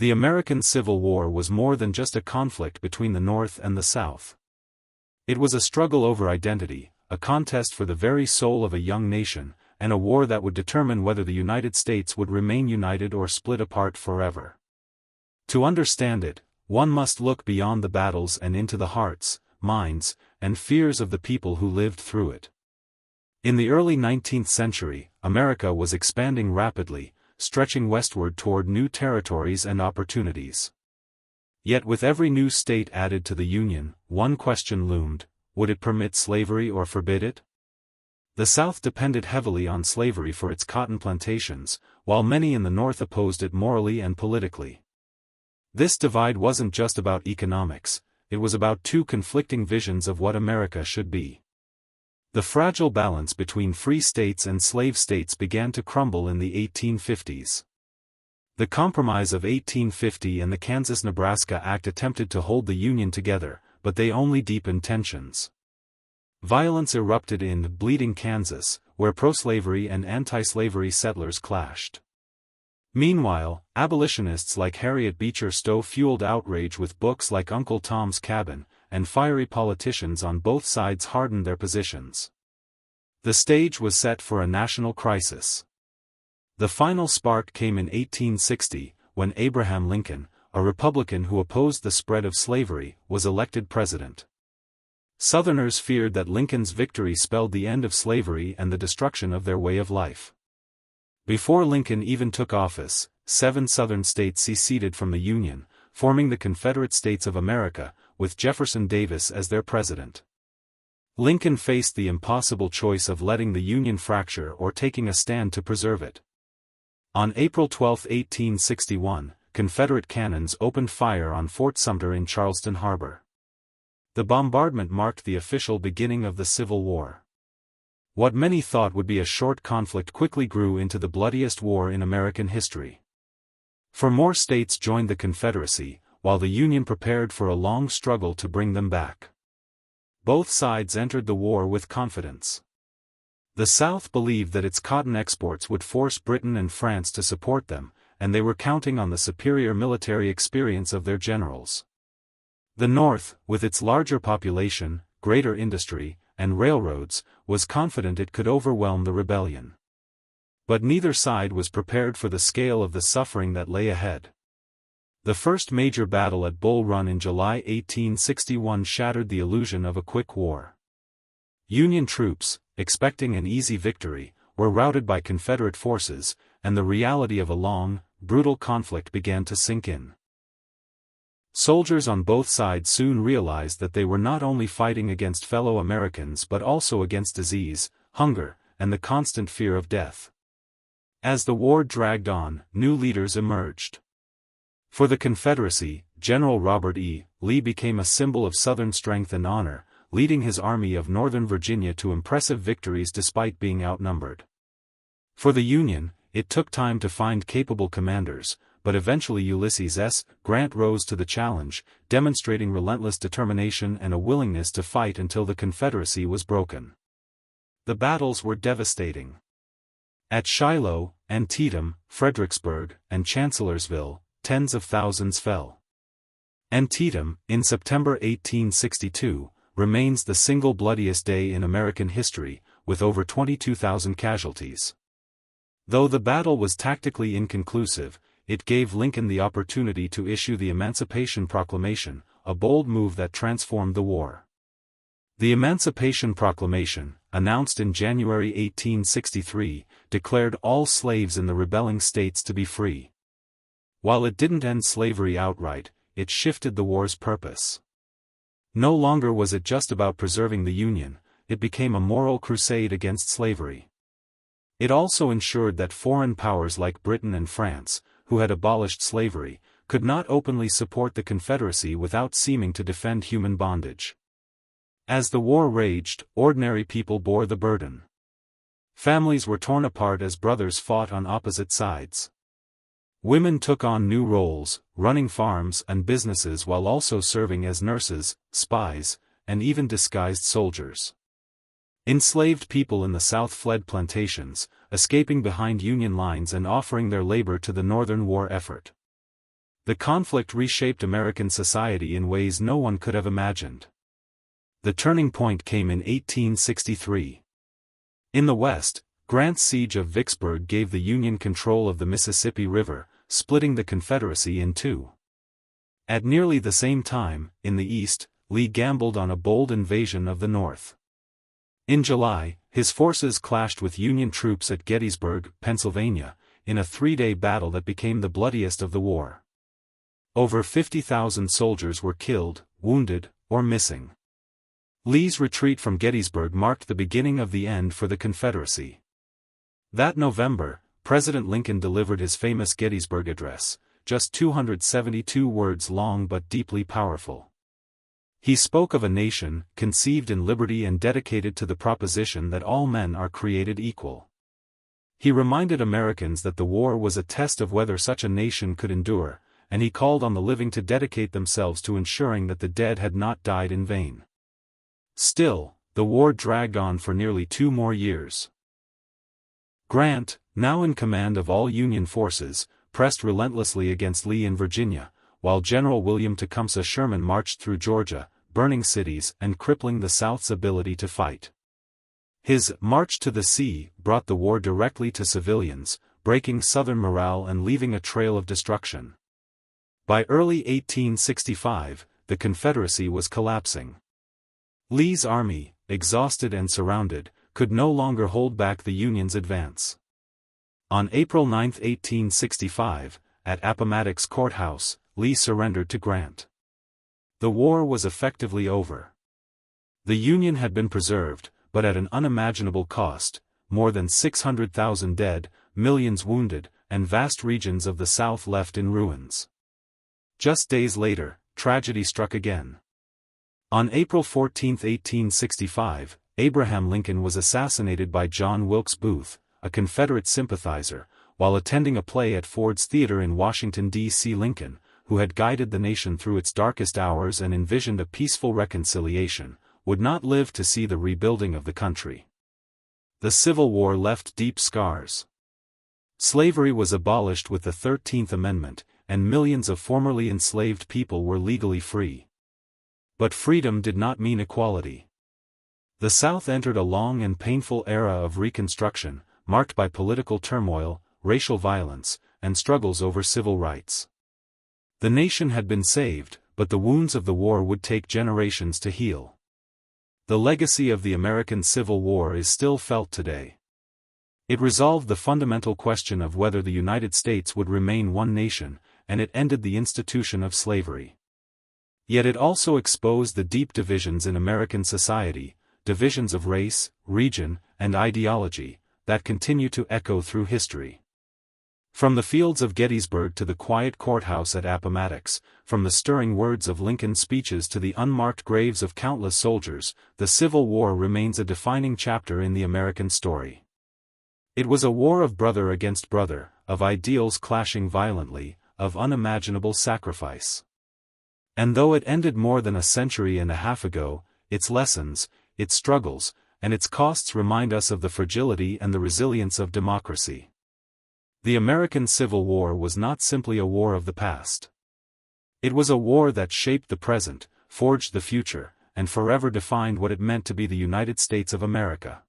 The American Civil War was more than just a conflict between the North and the South. It was a struggle over identity, a contest for the very soul of a young nation, and a war that would determine whether the United States would remain united or split apart forever. To understand it, one must look beyond the battles and into the hearts, minds, and fears of the people who lived through it. In the early 19th century, America was expanding rapidly, stretching westward toward new territories and opportunities. Yet with every new state added to the Union, one question loomed: would it permit slavery or forbid it? The South depended heavily on slavery for its cotton plantations, while many in the North opposed it morally and politically. This divide wasn't just about economics, it was about two conflicting visions of what America should be. The fragile balance between free states and slave states began to crumble in the 1850s. The Compromise of 1850 and the Kansas-Nebraska Act attempted to hold the Union together, but they only deepened tensions. Violence erupted in Bleeding Kansas, where pro-slavery and anti-slavery settlers clashed. Meanwhile, abolitionists like Harriet Beecher Stowe fueled outrage with books like Uncle Tom's Cabin, and fiery politicians on both sides hardened their positions. The stage was set for a national crisis. The final spark came in 1860, when Abraham Lincoln, a Republican who opposed the spread of slavery, was elected president. Southerners feared that Lincoln's victory spelled the end of slavery and the destruction of their way of life. Before Lincoln even took office, 7 Southern states seceded from the Union, forming the Confederate States of America, with Jefferson Davis as their president. Lincoln faced the impossible choice of letting the Union fracture or taking a stand to preserve it. On April 12, 1861, Confederate cannons opened fire on Fort Sumter in Charleston Harbor. The bombardment marked the official beginning of the Civil War. What many thought would be a short conflict quickly grew into the bloodiest war in American history. For more states joined the Confederacy, while the Union prepared for a long struggle to bring them back. Both sides entered the war with confidence. The South believed that its cotton exports would force Britain and France to support them, and they were counting on the superior military experience of their generals. The North, with its larger population, greater industry, and railroads, was confident it could overwhelm the rebellion. But neither side was prepared for the scale of the suffering that lay ahead. The first major battle at Bull Run in July 1861 shattered the illusion of a quick war. Union troops, expecting an easy victory, were routed by Confederate forces, and the reality of a long, brutal conflict began to sink in. Soldiers on both sides soon realized that they were not only fighting against fellow Americans but also against disease, hunger, and the constant fear of death. As the war dragged on, new leaders emerged. For the Confederacy, General Robert E. Lee became a symbol of Southern strength and honor, leading his Army of Northern Virginia to impressive victories despite being outnumbered. For the Union, it took time to find capable commanders, but eventually Ulysses S. Grant rose to the challenge, demonstrating relentless determination and a willingness to fight until the Confederacy was broken. The battles were devastating. At Shiloh, Antietam, Fredericksburg, and Chancellorsville, tens of thousands fell. Antietam, in September 1862, remains the single bloodiest day in American history, with over 22,000 casualties. Though the battle was tactically inconclusive, it gave Lincoln the opportunity to issue the Emancipation Proclamation, a bold move that transformed the war. The Emancipation Proclamation, announced in January 1863, declared all slaves in the rebelling states to be free. While it didn't end slavery outright, it shifted the war's purpose. No longer was it just about preserving the Union, it became a moral crusade against slavery. It also ensured that foreign powers like Britain and France, who had abolished slavery, could not openly support the Confederacy without seeming to defend human bondage. As the war raged, ordinary people bore the burden. Families were torn apart as brothers fought on opposite sides. Women took on new roles, running farms and businesses while also serving as nurses, spies, and even disguised soldiers. Enslaved people in the South fled plantations, escaping behind Union lines and offering their labor to the Northern war effort. The conflict reshaped American society in ways no one could have imagined. The turning point came in 1863. In the West, Grant's siege of Vicksburg gave the Union control of the Mississippi River, splitting the Confederacy in two. At nearly the same time, in the East, Lee gambled on a bold invasion of the North. In July, his forces clashed with Union troops at Gettysburg, Pennsylvania, in a three-day battle that became the bloodiest of the war. Over 50,000 soldiers were killed, wounded, or missing. Lee's retreat from Gettysburg marked the beginning of the end for the Confederacy. That November, President Lincoln delivered his famous Gettysburg Address, just 272 words long but deeply powerful. He spoke of a nation, conceived in liberty and dedicated to the proposition that all men are created equal. He reminded Americans that the war was a test of whether such a nation could endure, and he called on the living to dedicate themselves to ensuring that the dead had not died in vain. Still, the war dragged on for nearly 2 more years. Grant, now in command of all Union forces, pressed relentlessly against Lee in Virginia, while General William Tecumseh Sherman marched through Georgia, burning cities and crippling the South's ability to fight. His "March to the Sea" brought the war directly to civilians, breaking Southern morale and leaving a trail of destruction. By early 1865, the Confederacy was collapsing. Lee's army, exhausted and surrounded, could no longer hold back the Union's advance. On April 9, 1865, at Appomattox Courthouse, Lee surrendered to Grant. The war was effectively over. The Union had been preserved, but at an unimaginable cost: more than 600,000 dead, millions wounded, and vast regions of the South left in ruins. Just days later, tragedy struck again. On April 14, 1865, Abraham Lincoln was assassinated by John Wilkes Booth, a Confederate sympathizer, while attending a play at Ford's Theater in Washington, D.C. Lincoln, who had guided the nation through its darkest hours and envisioned a peaceful reconciliation, would not live to see the rebuilding of the country. The Civil War left deep scars. Slavery was abolished with the 13th Amendment, and millions of formerly enslaved people were legally free. But freedom did not mean equality. The South entered a long and painful era of Reconstruction, marked by political turmoil, racial violence, and struggles over civil rights. The nation had been saved, but the wounds of the war would take generations to heal. The legacy of the American Civil War is still felt today. It resolved the fundamental question of whether the United States would remain one nation, and it ended the institution of slavery. Yet it also exposed the deep divisions in American society, divisions of race, region, and ideology, that continue to echo through history. From the fields of Gettysburg to the quiet courthouse at Appomattox, from the stirring words of Lincoln's speeches to the unmarked graves of countless soldiers, the Civil War remains a defining chapter in the American story. It was a war of brother against brother, of ideals clashing violently, of unimaginable sacrifice. And though it ended more than a century and a half ago, its lessons, its struggles, and its costs remind us of the fragility and the resilience of democracy. The American Civil War was not simply a war of the past. It was a war that shaped the present, forged the future, and forever defined what it meant to be the United States of America.